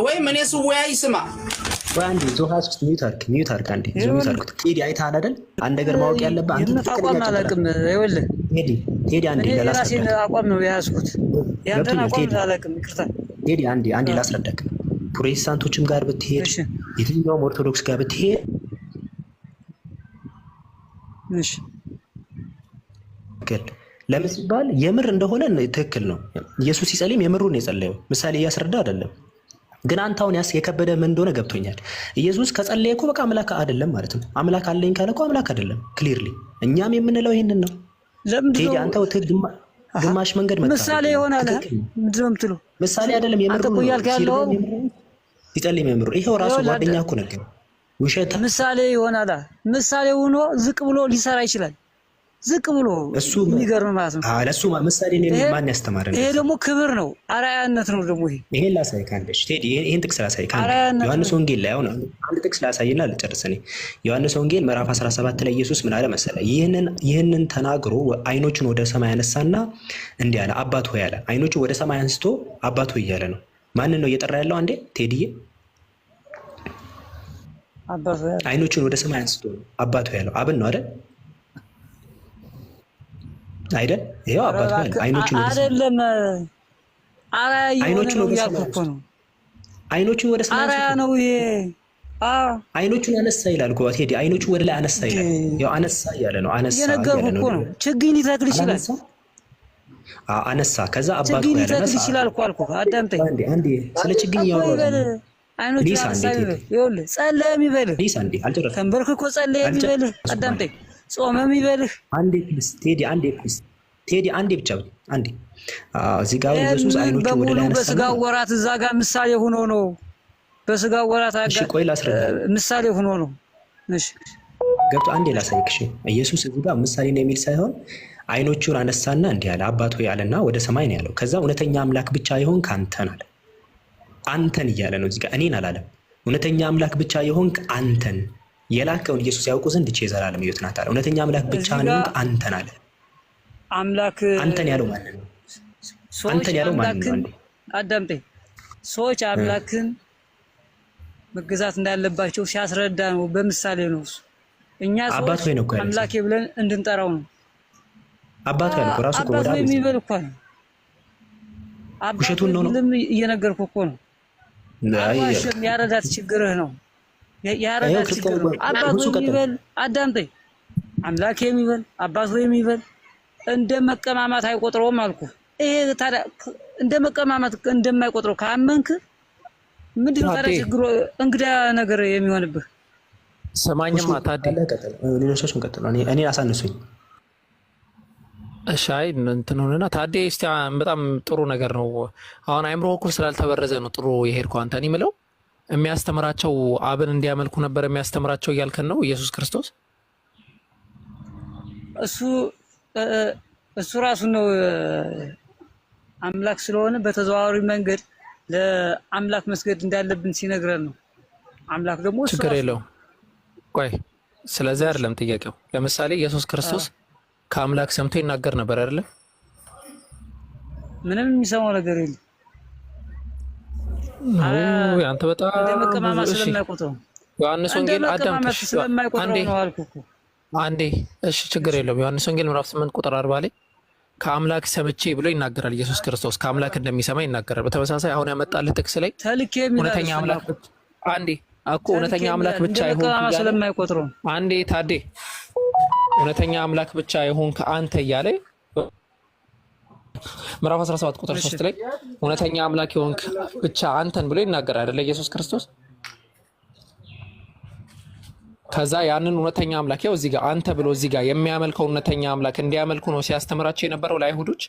ወይም እኔ ስወያይ ስማ። አንዴ ዞሃስ ሚዩት አርክ አንዴ ሚዩት አርኩት። ቴዲ አይተሃል አይደል? አንድ ነገር ማወቅ ያለብህ አንተ ተቋም አላውቅም። ይኸውልህ ቴዲ አንዴ የራሴን አቋም ነው የያዝኩት። ያንተን አቋም አላውቅም። ይቅርታ ቴዲ አንዴ ላስረዳክ። ፕሮቴስታንቶችም ጋር ብትሄድ የትኛውም ኦርቶዶክስ ጋር ብትሄድ እሺ ለምን ሲባል የምር እንደሆነ ትክክል ነው። ኢየሱስ ሲጸልይም የምሩን የጸለየው ምሳሌ እያስረዳ አይደለም። ግን አንተ አሁን የከበደ ምን እንደሆነ ገብቶኛል። ኢየሱስ ከጸለየ እኮ በቃ አምላክ አይደለም ማለት ነው። አምላክ አለኝ ካለ እኮ አምላክ አይደለም። ክሊርሊ እኛም የምንለው ይሄንን ነው። ቴዲ አንተ ግማሽ መንገድ መጣ። ምሳሌ ይሆናል። ምንድነው የምትለው? ምሳሌ አይደለም የምሩን ነው ሲጸልይ የምሩ። ይሄው ራሱ ጓደኛ እኮ ነገር ውሸት ምሳሌ ይሆናል። ምሳሌ ሆኖ ዝቅ ብሎ ሊሰራ ይችላል። ዝቅ ብሎ እሱ የሚገርም ማለት ነው። ለሱ ምሳሌ ነው። ማን ያስተማረን? ይሄ ደግሞ ክብር ነው፣ አርአያነት ነው። ደግሞ ይሄን ላሳይ ካንደሽ ቴዲ ይሄን ጥቅስ ላሳይ ካንደ ዮሐንስ ወንጌል ላይ አሁን አንድ ጥቅስ ላሳይና ልጨርስ። እኔ ዮሐንስ ወንጌል ምዕራፍ 17 ላይ ኢየሱስ ምን አለ መሰለ? ይህንን ተናግሮ አይኖቹን ወደ ሰማይ አነሳና እንዲህ አለ፣ አባት ሆይ አለ። አይኖቹን ወደ ሰማይ አንስቶ አባት ሆይ እያለ ነው። ማንን ነው እየጠራ ያለው? አንዴ ቴዲዬ፣ አይኖቹን ወደ ሰማይ አንስቶ አባት ሆይ ያለው አብን ነው አይደል? አይደል? ይሄው አባቱ ያለ አይኖቹን አይደለም አይኖቹን ወደ ሰማይ ነው። አይኖቹን ወደ ሰማይ ነው። ይሄ አይኖቹን አነሳ ይላል እኮ ቴዲ። አይኖቹን ወደ ላይ አነሳ ይላል። ያው አነሳ ያለ ነው። አነሳ የነገርኩህ እኮ ነው። ችግኝ ሊተክል ይችላል። አነሳ ከዛ አባቱ ያለ ችግኝ ሊተክል ይችላል እኮ አልኩህ። አዳምጠኝ አንዴ ስለ ችግኝ ያወራው አይኖቹን አነሳ ይኸውልህ፣ ጸለየም ይበልህ ሊስ አንዴ አልጨረስኩም። ተንበርክኮ ጸለየም ይበልህ። አዳምጠኝ ጾመም ይበልህ። አንዴ ፕሊስ ቴዲ፣ አንዴ ፕሊስ ቴዲ፣ አንዴ ብቻ አንዴ። እዚህ ጋር ኢየሱስ አይኖቹን ወደ ላይ አነሳ። በስጋ ወራት እዛ ጋር ምሳሌ ሆኖ ነው። በስጋ ወራት እሺ፣ ቆይ ላስረዳ። ምሳሌ ሆኖ ነው። እሺ ገብቶ አንዴ ላሳይክሽ። ኢየሱስ እዚህ ጋር ምሳሌ ነው የሚል ሳይሆን አይኖቹን አነሳና እንዲህ አለ፣ አባት ሆይ አለና ወደ ሰማይ ነው ያለው። ከዛ እውነተኛ አምላክ ብቻ የሆንክ አንተን አለ። አንተን እያለ ነው እዚህ ጋር፣ እኔን አላለም። እውነተኛ አምላክ ብቻ የሆንክ አንተን የላከውን ኢየሱስ ያውቁ ዘንድ እቺ የዘላለም ሕይወት ናት አለ። እውነተኛ አምላክ ብቻ ነው አንተን አለ። አምላክ አንተን ያለው ማን ነው? አንተን ያለው ማን ነው? አዳምጠኝ። ሰዎች አምላክን መገዛት እንዳለባቸው ሲያስረዳ ነው፣ በምሳሌ ነው። እኛ ሰዎች አምላኬ ብለን እንድንጠራው ነው። አባቱ ያለው ራሱ እኮ ወዳ የሚበል እኮ ነው። ውሸቱን ነው እየነገርኩህ እኮ ነው። ያረዳት ችግርህ ነው። ያረዳት ችግር ነው። አባቱ የሚበል አዳምጠኝ። አምላኬ የሚበል አባቱ የሚበል እንደ መቀማማት አይቆጥረውም አልኩ። ይሄ ታዲያ እንደ መቀማማት እንደማይቆጥረው ካመንክ ምንድን ነው ታዲያ ችግሩ? እንግዳ ነገር የሚሆንብህ። ሰማኝማ ታዲያ ሌሎቻችሁን ቀጥሉ። እኔ አሳንሱኝ። እሺ አይ እንትን ሆነና ታዲያ እስቲ በጣም ጥሩ ነገር ነው። አሁን አይምሮ እኮ ስላልተበረዘ ነው ጥሩ የሄድከው አንተ። እኔ የምለው የሚያስተምራቸው አብን እንዲያመልኩ ነበር የሚያስተምራቸው እያልከን ነው ኢየሱስ ክርስቶስ? እሱ ራሱ ነው አምላክ ስለሆነ በተዘዋዋሪ መንገድ ለአምላክ መስገድ እንዳለብን ሲነግረን ነው። አምላክ ደግሞ ችግር የለውም። ቆይ ስለዚህ አይደለም ጥያቄው። ለምሳሌ ኢየሱስ ክርስቶስ ከአምላክ ሰምቶ ይናገር ነበር አይደለ? ምንም የሚሰማው ነገር የለም። አንተ በጣም እንደመቀማማት ስለማይቆጥረው ዮሐንስ ወንጌል አዳምጥ ስለማይቆጥረው ነው አልኩህ አንዴ። እሺ ችግር የለውም። ዮሐንስ ወንጌል ምዕራፍ 8 ቁጥር 40 ላይ ከአምላክ ሰምቼ ብሎ ይናገራል። ኢየሱስ ክርስቶስ ከአምላክ እንደሚሰማ ይናገራል። በተመሳሳይ አሁን ያመጣልህ ጥቅስ ላይ እውነተኛ አምላክ አንዴ እኮ እውነተኛ አምላክ ብቻ ይሁን ስለማይቆጥረው አንዴ ታዴ እውነተኛ አምላክ ብቻ ይሁን ከአንተ እያለ ምዕራፍ 17 ቁጥር 3 ላይ እውነተኛ አምላክ ይሁን ብቻ አንተን ብሎ ይናገራል አይደለ ኢየሱስ ክርስቶስ። ከዛ ያንን እውነተኛ አምላክ ያው እዚህ ጋር አንተ ብሎ እዚህ ጋር የሚያመልከው እውነተኛ አምላክ እንዲያመልኩ ነው ሲያስተምራቸው የነበረው ለአይሁዶች።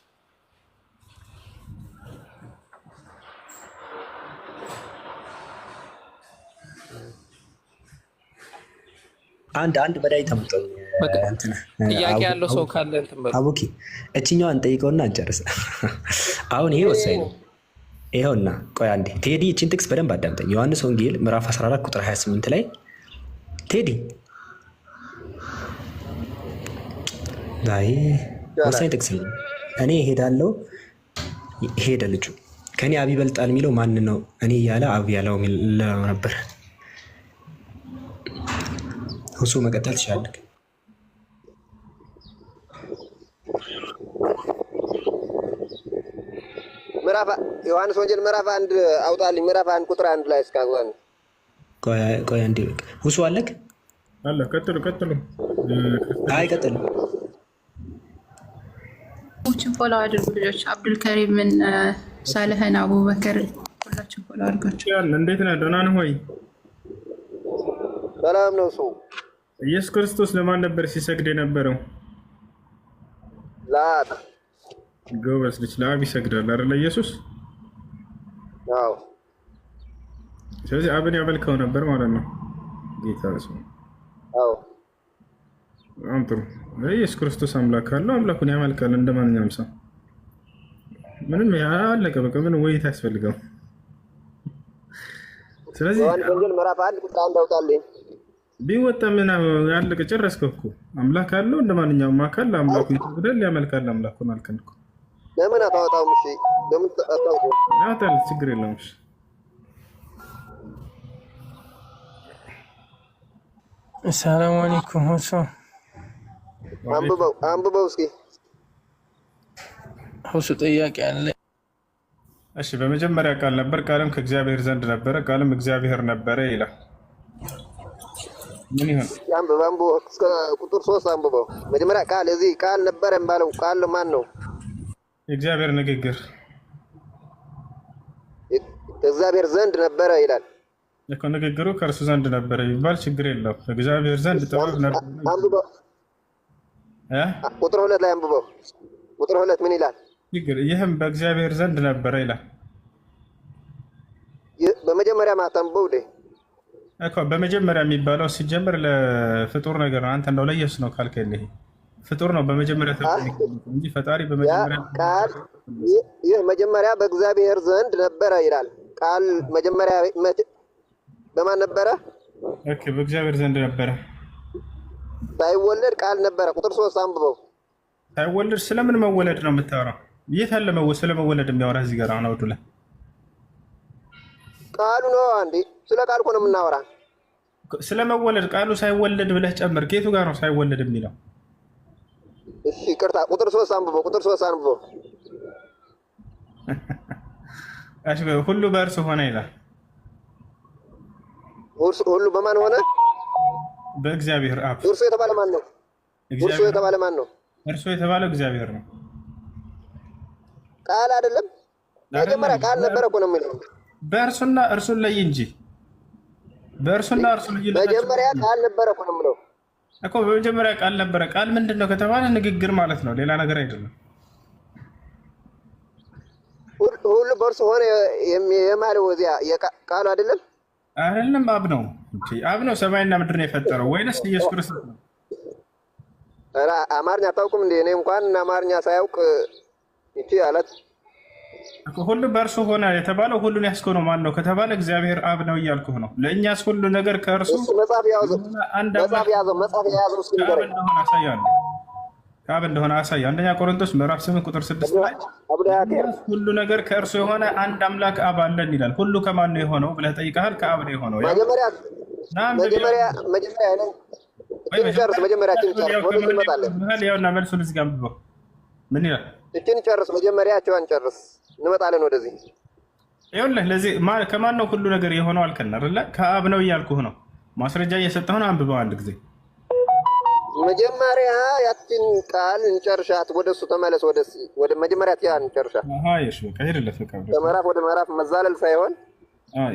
አንድ መድኃኒት አምጣው። ጥያቄ ያለው ሰው ካለ እንትን በሉ። አቡኪ እችኛዋን ጠይቀውና እንጨርስ። አሁን ይሄ ወሳኝ ነው። ይኸውና ቆይ አንዴ ቴዲ እችን ጥቅስ በደንብ አዳምጠኝ። ዮሐንስ ወንጌል ምዕራፍ 14 ቁጥር 28 ላይ ቴዲ ላይ ወሳኝ ጥቅስ ነው። እኔ እሄዳለሁ ሄደ ልጁ ከኔ አብ ይበልጣል የሚለው ማን ነው? እኔ እያለ አብ ያለው ነበር። እሱ መቀጠል ትችላለህ። ምዕራፍ ዮሐንስ ወንጌል ምዕራፍ 1 አውጣልኝ። ምዕራፍ 1 ቁጥር 1 ላይ እስካሁን ቆይ አንዴ ሁሱ አለክ አለ። ቀጥሉ። አይ ቀጥሉ። ፎሎ አድርጉ ልጆች። አብዱልከሪምን፣ ሳልህን፣ አቡበከር ሁላችሁ ፎሎ አድርጋችሁ። እንዴት ነህ? ደህና ነህ ወይ? ሰላም ነው። ሰው ኢየሱስ ክርስቶስ ለማን ነበር ሲሰግድ የነበረው? ለአብ። ጎበዝ ልጅ። ለአብ ይሰግዳል አይደል ኢየሱስ? አዎ። ስለዚህ አብን ያመልከው ነበር ማለት ነው ጌታ እሱ። አዎ። በጣም ጥሩ። ኢየሱስ ክርስቶስ አምላክ አለው፣ አምላኩን ያመልካል እንደማንኛውም ሰው። ምንም ያለቀ በቃ ምን ወይት ያስፈልገው። ስለዚህ ዮሐንስ ወንጌል ምዕራፍ 1 ቁጥር 1 አውጣልኝ። ቢወጣ ምን ያለቀ ጨረስከው እኮ። አምላክ አለው እንደማንኛውም አካል አምላኩ ይሰግዳል፣ ያመልካል አምላኩን አልከን እኮ። ለምን አታወጣውም? እሺ ለምን አታወጣውም? ያታል ችግር የለውም። እሺ ሰላም አለይኩም። ሁሱ አንብበው እስኪ። ሁሱ ጥያቄ አለ። እሺ በመጀመሪያ ቃል ነበር፣ ቃልም ከእግዚአብሔር ዘንድ ነበረ፣ ቃልም እግዚአብሔር ነበረ ይላል። ምን ይሆን? አንብበው እስከ ቁጥር 3 አንብበው። መጀመሪያ ቃል እዚህ ቃል ነበረ የሚባለው ቃል ማን ነው? የእግዚአብሔር ንግግር። እግዚአብሔር ዘንድ ነበረ ይላል እኮ። ንግግሩ ከእርሱ ዘንድ ነበረ ይባል ችግር የለው። እግዚአብሔር ዘንድ ጥበብ ነበር። አንብበው። ቁጥር 2 ላይ አንብበው። ቁጥር 2 ምን ይላል? ይህም በእግዚአብሔር ዘንድ ነበረ ይላል። በመጀመሪያ ማታንበው እኮ በመጀመሪያ የሚባለው ሲጀምር ለፍጡር ነገር ነው። አንተ እንደው ለኢየሱስ ነው ካልከኝ ይሄ ፍጡር ነው በመጀመሪያ እንጂ ፈጣሪ በመጀመሪያ ቃል ይህ መጀመሪያ በእግዚአብሔር ዘንድ ነበረ ይላል። ቃል መጀመሪያ በማን ነበረ? ኦኬ በእግዚአብሔር ዘንድ ነበረ። ሳይወለድ ቃል ነበረ። ቁጥር 3 አንብበው። ሳይወለድ ስለምን መወለድ ነው የምታወራው? የት አለ ስለመወለድ የሚያወራ እዚህ ጋር? አሁን አውዱ ላይ ቃሉ ነው አንዴ። ስለ ቃል እኮ ነው የምናወራ። ስለመወለድ ቃሉ ሳይወለድ ብለህ ጨምር። ከየቱ ጋር ነው ሳይወለድ የሚለው? እሺ ይቅርታ፣ ቁጥር 3 አንብበው። ቁጥር 3 አንብበው። እሺ ሁሉ በእርሱ ሆነ ይላል። ሁሉ በማን ሆነ? በእግዚአብሔር አብ። እርሱ የተባለ ማን ነው? እርሱ የተባለ ማን ነው? እርሱ የተባለው እግዚአብሔር ነው። ቃል አይደለም። መጀመሪያ ቃል ነበረ እኮ ነው የሚለው። በእርሱና እርሱን ለይ እንጂ በእርሱና እርሱን ለይ። መጀመሪያ ቃል ነበረ እኮ ነው የሚለው እኮ። በመጀመሪያ ቃል ነበረ። ቃል ምንድን ነው ከተባለ ንግግር ማለት ነው፣ ሌላ ነገር አይደለም። ሁሉ በእርሱ ሆነ የማለው እዚያ ቃሉ አይደለም። አይደለም አብ ነው። አብ ነው ሰማይና ምድርን የፈጠረው ወይንስ ኢየሱስ ክርስቶስ ነው? ኧረ አማርኛ አታውቁም እንዴ? እኔ እንኳን አማርኛ ሳያውቅ ይቺ አለት ሁሉ በእርሱ ሆነ የተባለው ሁሉን ያስከው ነው ማን ነው ከተባለ እግዚአብሔር አብ ነው እያልኩህ ነው። ለእኛስ ሁሉ ነገር ከእርሱ መጽሐፍ ያዘው መጽሐፍ የያዘው እስኪ ንገረኝ። ከአብ እንደሆነ አሳይ። አንደኛ ቆሮንቶስ ምዕራፍ 8 ቁጥር 6 ላይ ሁሉ ነገር ከእርሱ የሆነ አንድ አምላክ አብ አለን ይላል። ሁሉ ከማን ነው የሆነው ብለህ ጠይቀሃል። ከአብ ነው የሆነው። ያውና መልሱን እዚህ ጋር አንብበው። ምን ይላል? እችን ጨርስ፣ መጀመሪያቸውን ጨርስ፣ እንመጣለን ወደዚህ። ይኸውልህ ለዚህ ከማን ነው ሁሉ ነገር የሆነው አልከን አይደለ? ከአብ ነው እያልኩህ ነው። ማስረጃ እየሰጠሁ ነው። አንብበው አንድ ጊዜ። መጀመሪያ ያችን ቃል እንጨርሻት፣ ወደሱ ተመለስ። ወደ መጀመሪያ ያን እንጨርሻት። እሺ በቃ ሄድለት። በቃ ከምዕራፍ ወደ ምዕራፍ መዛለል ሳይሆን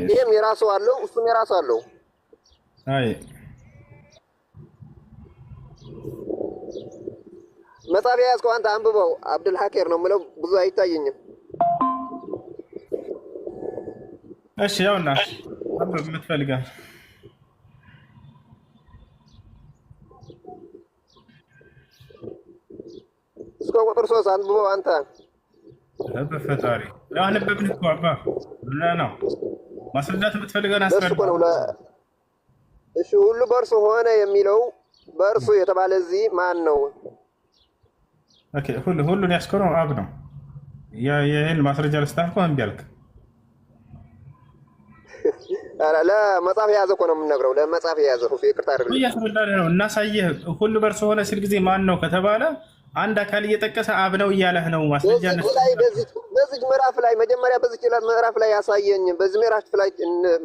ይሄም የራሱ አለው፣ እሱም የራሱ አለው። አይ መጽሐፍ የያዝከው አንተ አንብበው። አብዱል ሀኪር ነው የምለው፣ ብዙ አይታየኝም። እሺ ያውና አንብብ የምትፈልጋል። እስከ ቁጥር 3 አንብበው አንተ። በፈጣሪ ያነበብን እኮ አባ ነው ማስረዳት የምትፈልገውን አስረዳ። እሺ ሁሉ በእርሱ ሆነ የሚለው በእርሱ የተባለ እዚህ ማን ነው? ኦኬ ሁሉን ያስኮነው አብ ነው። ይህን ማስረጃ ልስጣፍ እኮ እምቢ አልክ። ለመጽሐፍ የያዘ እኮ ነው የምንነግረው። ለመጽሐፍ የያዘ ይቅርታ አይደለም እያስረዳን ነው። እናሳየህ ሁሉ በእርሱ ሆነ ሲል ጊዜ ማን ነው ከተባለ አንድ አካል እየጠቀሰ አብ ነው እያለህ ነው። ማስረጃ በዚህ ምዕራፍ ላይ መጀመሪያ በዚህ ምዕራፍ ላይ ያሳየኝ። በዚህ ምዕራፍ ላይ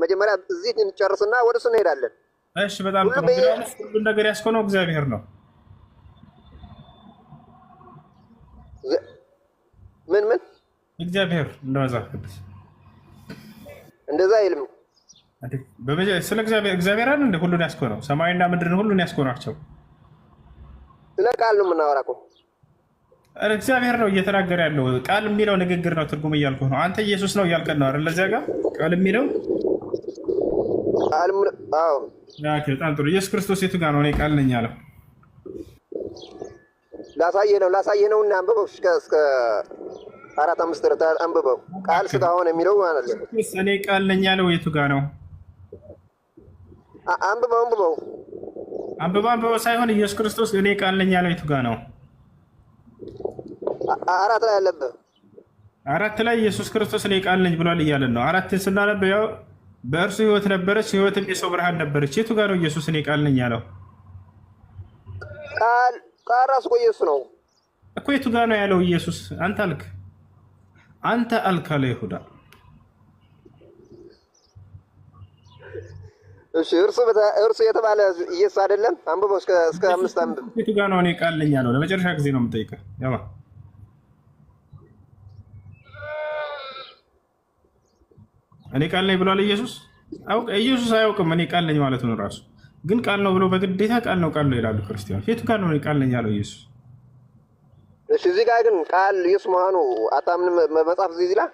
መጀመሪያ እዚህ እንጨርስና ወደ እሱ እንሄዳለን። እሺ በጣም ጥሩ። ሁሉን ነገር ያስኮነው እግዚአብሔር ነው። ምን እግዚአብሔር እንደመጽሐፍ ቅዱስ እንደዛ አይልም። ስለ እግዚአብሔር አይደል እንደ ሁሉን ያስኮነው? ሰማይና ምድርን ሁሉን ያስኮናቸው። ስለ ቃል ነው የምናወራው እኮ። እግዚአብሔር ነው እየተናገረ ያለው። ቃል የሚለው ንግግር ነው፣ ትርጉም እያልኩህ ነው። አንተ ኢየሱስ ነው እያልከን ነው አይደል? ለዚያ ጋር ቃል የሚለው አዎ። በጣም ጥሩ። ኢየሱስ ክርስቶስ የቱ ጋር ነው እኔ ቃል ነኝ ያለው? ላሳየህ ነው እና አንብበው እስከ 4-5 ድረስ አንብበው። ቃል ስጋ ሆነ የሚለው ማለት ነው። እኔ ቃል ነኝ ያለው የቱ ጋር ነው? አንብበው ሳይሆን ኢየሱስ ክርስቶስ እኔ ቃል ነኝ ያለው የቱ ጋር ነው? 4 ላይ አለበት። 4 ላይ ኢየሱስ ክርስቶስ እኔ ቃል ነኝ ብሏል እያለን ነው። 4ን ስናነብ ያው በእርሱ ሕይወት ነበረች፣ ሕይወትም የሰው ብርሃን ነበረች። የቱ ጋር ነው ኢየሱስ እኔ ቃል ነኝ ያለው? ቃል ራሱ እኮ ኢየሱስ ነው እኮ። የቱ ጋር ነው ያለው ኢየሱስ? አንተ አልክ አለ ይሁዳ። እሺ እርሱ የተባለ ኢየሱስ አይደለም? አንብበው እስከ 5 አንብብ። የቱ ጋር ነው እኔ ቃል ነኝ ያለው? ለመጨረሻ ጊዜ ነው የምጠይቀህ። ያማ እኔ ቃል ነኝ ብሏል ኢየሱስ? ኢየሱስ አያውቅም እኔ ቃል ነኝ ማለት ነው ራሱ። ግን ቃል ነው ብሎ በግዴታ ቃል ነው ይላሉ ክርስቲያኖች። የቱ ጋር ነው እኔ ቃል ነኝ ያለው ኢየሱስ? እሺ እዚህ ጋር ግን ቃል ኢየሱስ መሆኑ አታምንም? መጽሐፍ እዚህ ይላል።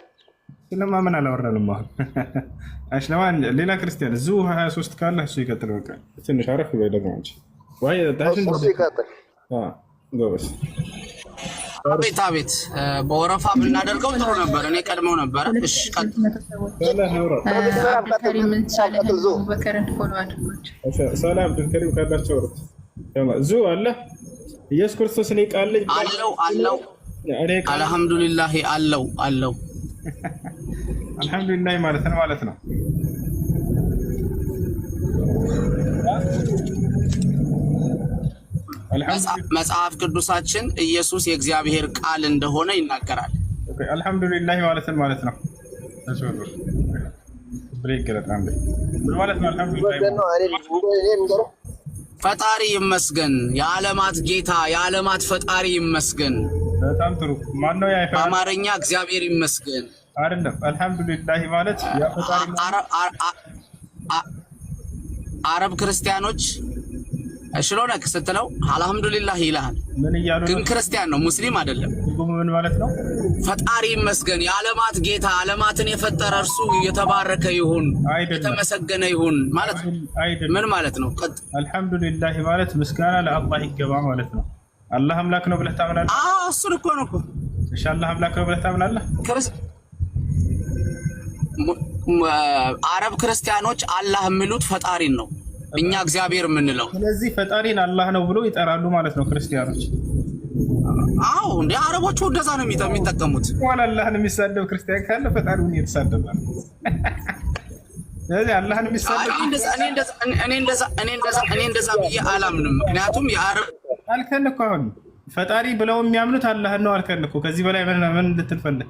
ስለማመን አላወራንም አሁን። እሺ ሌላ ክርስቲያን እዚሁ 23 ካለ እሱ ይቀጥል። በቃ ትንሽ አረፍ በይ ደግሞ እንጂ ወይ እሱ ይቀጥል። ጎበዝ። አቤት በወረፋ ብናደርገው ጥሩ ነበር። እኔ ቀድመው ነበር። እሺ ሰላም ድንከሪም ካላቸው እዙ አለ ኢየሱስ ክርስቶስ እኔ ቃል ነኝ አለው። አልሐምዱሊላህ አለው አልሐምዱሊላህ ማለት ነው። መጽሐፍ ቅዱሳችን ኢየሱስ የእግዚአብሔር ቃል እንደሆነ ይናገራል። አልሐምዱሊላህ ማለት ነው። ፈጣሪ ይመስገን፣ የዓለማት ጌታ የዓለማት ፈጣሪ ይመስገን። በጣም ጥሩ። ማነው ያ? በአማርኛ እግዚአብሔር ይመስገን አይደለም። አልሐምዱሊላህ ማለት ያ ፈጣሪ። አረብ ክርስቲያኖች ሽሎነክ ስትለው አልሐምዱሊላህ ይልሃል። ምን እያሉ ግን ክርስቲያን ነው፣ ሙስሊም አይደለም። ምን ማለት ነው? ፈጣሪ ይመስገን፣ የዓለማት ጌታ ዓለማትን የፈጠረ እርሱ የተባረከ ይሁን የተመሰገነ ይሁን ማለት ምን ማለት ነው? አልሐምዱሊላህ ማለት ምስጋና ለአላህ ይገባ ማለት ነው። አላህ አምላክ ነው ብለህ ታምናለህ? እሱን እኮ ነው እኮ። እሺ አላህ አምላክ ነው ብለህ ታምናለህ? አረብ ክርስቲያኖች አላህ የሚሉት ፈጣሪን ነው፣ እኛ እግዚአብሔር የምንለው። ስለዚህ ፈጣሪን አላህ ነው ብሎ ይጠራሉ ማለት ነው ክርስቲያኖች። አዎ እንደ አረቦቹ እንደዛ ነው የሚጠቀሙት። ወላ አላህን የሚሳደብ ክርስቲያን ካለ ፈጣሪውን እየተሳደባል። ስለዚህ አላህን የሚሳደብ እኔ እንደዛ ብዬ አላምንም። ምክንያቱም የአረብ አልከን እኮ አሁን ፈጣሪ ብለው የሚያምኑት አላህን ነው አልከን እኮ። ከዚህ በላይ ምን ልትፈልግ?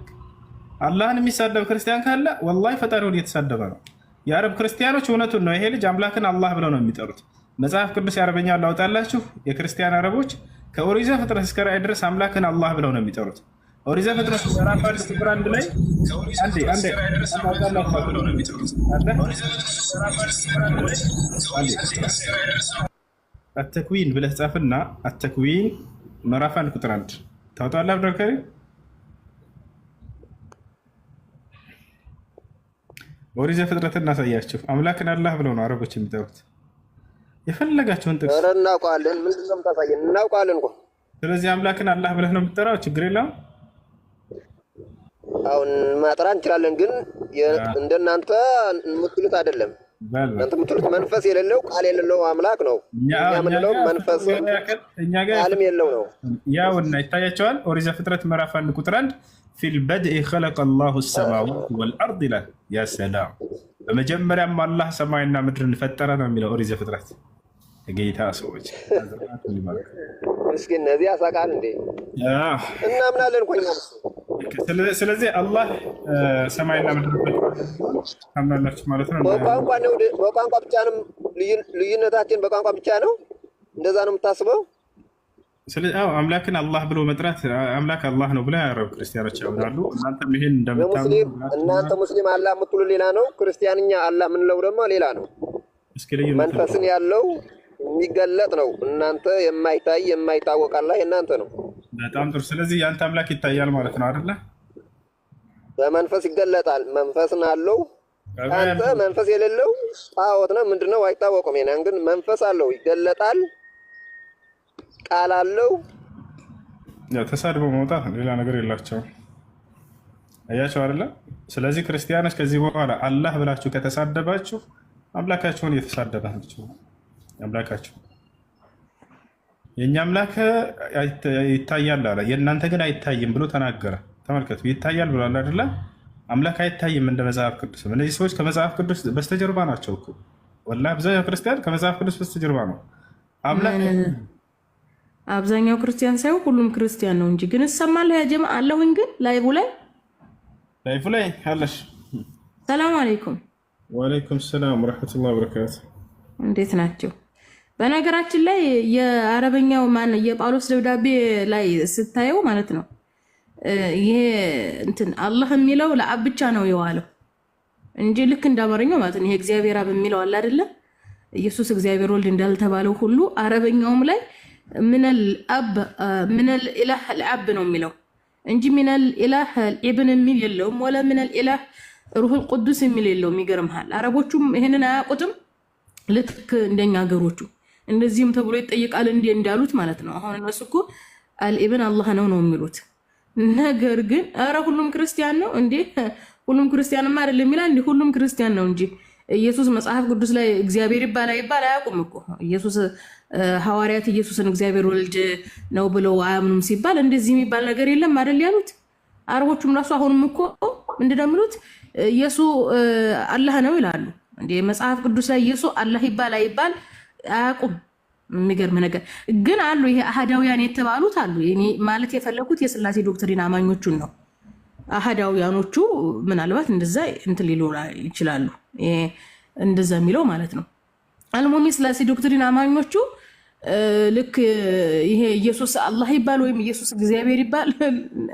አላህን የሚሳደብ ክርስቲያን ካለ ወላሂ ፈጣሪውን እየተሳደበ ነው። የአረብ ክርስቲያኖች እውነቱን ነው። ይሄ ልጅ አምላክን አላህ ብለው ነው የሚጠሩት። መጽሐፍ ቅዱስ የአረበኛ ላውጣላችሁ። የክርስቲያን አረቦች ከኦሪት ዘፍጥረት እስከ ራዕይ ድረስ አምላክን አላህ ብለው ነው የሚጠሩት። ኦሪት ዘፍጥረት ምዕራፍ 1 ቁጥር 1 ላይ አተክዊን ብለህ ጻፍና አተክዊን ምዕራፍ 1 ቁጥር 1 ታውጣለህ። አብዱልከሪም ኦሪት ዘፍጥረትን እናሳያችሁ። አምላክን አላህ ብለው ነው አረቦች የሚጠሩት። የፈለጋቸውን ጥቅስ እናውቃለን። ምንድን ነው የምታሳየን? እናውቃለን እኮ ስለዚህ አምላክን አላህ ብለህ ነው የምትጠራው፣ ችግር የለውም። አሁን ማጥራት እንችላለን፣ ግን እንደናንተ የምትሉት አይደለም። እናንተ የምትሉት መንፈስ የሌለው ቃል የሌለው አምላክ ነው። እኛ የምንለው መንፈስ ቃልም የለው ነው። ያውና ይታያቸዋል። ኦሪት ዘፍጥረት ምዕራፍ 1 ቁጥር 1 ፊል በድኢ ኸለቀ አላሁ ሰማዋት ወልአርድ ይላል። ያ ሰላም፣ በመጀመሪያም አላህ ሰማይና ምድርን ፈጠረ ነው የሚለው ኦሪት ዘፍጥረት። ጌታ ሰዎች እስኪ እነዚህ ያሳቃል እንዴ? እናምናለን እኮ እኛ። ስለዚህ አላህ ሰማይና ምድር ታምናላችሁ ማለት ነው። በቋንቋ ብቻ ነው ልዩነታችን፣ በቋንቋ ብቻ ነው። እንደዛ ነው የምታስበው? ስለዚህ አምላክን አላህ ብሎ መጥራት አምላክ አላህ ነው ብለው ያረብ ክርስቲያኖች ያምናሉ። እናንተም ይሄን እንደምታምኑ እናንተ ሙስሊም አላህ የምትሉ ሌላ ነው፣ ክርስቲያንኛ አላህ የምንለው ደግሞ ሌላ ነው። መንፈስን ያለው የሚገለጥ ነው። እናንተ የማይታይ የማይታወቅ አላህ የእናንተ ነው። በጣም ጥሩ። ስለዚህ ያንተ አምላክ ይታያል ማለት ነው አይደለ? በመንፈስ ይገለጣል። መንፈስን አለው። አንተ መንፈስ የሌለው ጣዖት ነው። ምንድነው አይታወቅም። ያን ግን መንፈስ አለው፣ ይገለጣል፣ ቃል አለው። ያው ተሳድበው መውጣት ሌላ ነገር የላቸውም። አያቸው አይደለ? ስለዚህ ክርስቲያኖች ከዚህ በኋላ አላህ ብላችሁ ከተሳደባችሁ አምላካችሁን እየተሳደባችሁ አምላካችሁ የኛ አምላክ ይታያል አለ፣ የእናንተ ግን አይታይም ብሎ ተናገረ። ተመልከቱ፣ ይታያል ብሏል አይደለ? አምላክ አይታይም እንደ መጽሐፍ ቅዱስ። እነዚህ ሰዎች ከመጽሐፍ ቅዱስ በስተጀርባ ናቸው እኮ ወላሂ። አብዛኛው ክርስቲያን ከመጽሐፍ ቅዱስ በስተጀርባ ነው። አምላክ አብዛኛው ክርስቲያን ሳይሆን ሁሉም ክርስቲያን ነው እንጂ ግን እሰማለሁ ያ ጀማ አለሁኝ። ግን ላይቡ ላይ አለሽ። ሰላም አለይኩም። ወአለይኩም ሰላም ወራህመቱላሂ ወበረካቱ። እንዴት ናቸው? በነገራችን ላይ የአረበኛው ማን የጳውሎስ ደብዳቤ ላይ ስታየው ማለት ነው ይሄ እንትን አላህ የሚለው ለአብ ብቻ ነው የዋለው እንጂ ልክ እንዳማርኛው ማለት ነው ይሄ እግዚአብሔር አብ የሚለው አለ አይደለ? ኢየሱስ እግዚአብሔር ወልድ እንዳልተባለው ሁሉ አረበኛውም ላይ ምነል ኢላህ አልአብ ነው የሚለው እንጂ ምነል ኢላህ ኢብን የሚል የለውም፣ ወላ ምነል ኢላህ ሩሁል ቅዱስ የሚል የለውም። ይገርምሃል፣ አረቦቹም ይሄንን አያውቁትም ልክ እንደኛ ሀገሮቹ እንደዚህም ተብሎ ይጠይቃል እንዴ እንዳሉት ማለት ነው። አሁን እነሱ እኮ አልኢብን አላህ ነው የሚሉት። ነገር ግን አረ ሁሉም ክርስቲያን ነው እንዴ? ሁሉም ክርስቲያንማ አይደለም ይላል እንዴ? ሁሉም ክርስቲያን ነው እንጂ ኢየሱስ መጽሐፍ ቅዱስ ላይ እግዚአብሔር ይባል አያውቁም እኮ። ኢየሱስ ሐዋርያት ኢየሱስን እግዚአብሔር ወልድ ነው ብለው አያምኑም ሲባል እንደዚህ የሚባል ነገር የለም አይደል ያሉት አረቦቹም ራሱ። አሁንም እኮ ምንድነው የሚሉት? ኢየሱስ አላህ ነው ይላሉ እንዴ? መጽሐፍ ቅዱስ ላይ ኢየሱስ አላህ ይባል አይባል አያውቁም። የሚገርም ነገር ግን አሉ። ይሄ አሃዳውያን የተባሉት አሉ። እኔ ማለት የፈለኩት የስላሴ ዶክትሪን አማኞቹን ነው። አሃዳውያኖቹ ምናልባት እንደዛ እንትን ሊሉ ይችላሉ፣ እንደዛ የሚለው ማለት ነው። አልሞሚ ስላሴ ዶክትሪን አማኞቹ ልክ ይሄ ኢየሱስ አላህ ይባል ወይም ኢየሱስ እግዚአብሔር ይባል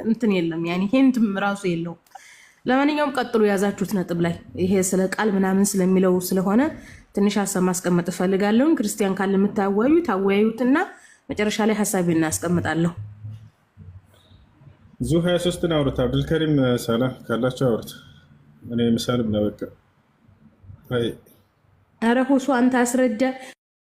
እንትን የለም፣ ያኔ ሂንትም ራሱ የለው። ለማንኛውም ቀጥሎ ያዛችሁት ነጥብ ላይ ይሄ ስለ ቃል ምናምን ስለሚለው ስለሆነ ትንሽ ሀሳብ ማስቀመጥ እፈልጋለሁ። ክርስቲያን ካለ የምታወያዩ ታወያዩትና መጨረሻ ላይ ሀሳብ እናስቀምጣለሁ። ዙ 23 ነው አውርታ አብዱልከሪም ሰላም ካላችሁ አውርታ እኔ ምሳሌም ነው በቃ። አይ ኧረ ሁሱ አንተ አስረዳ።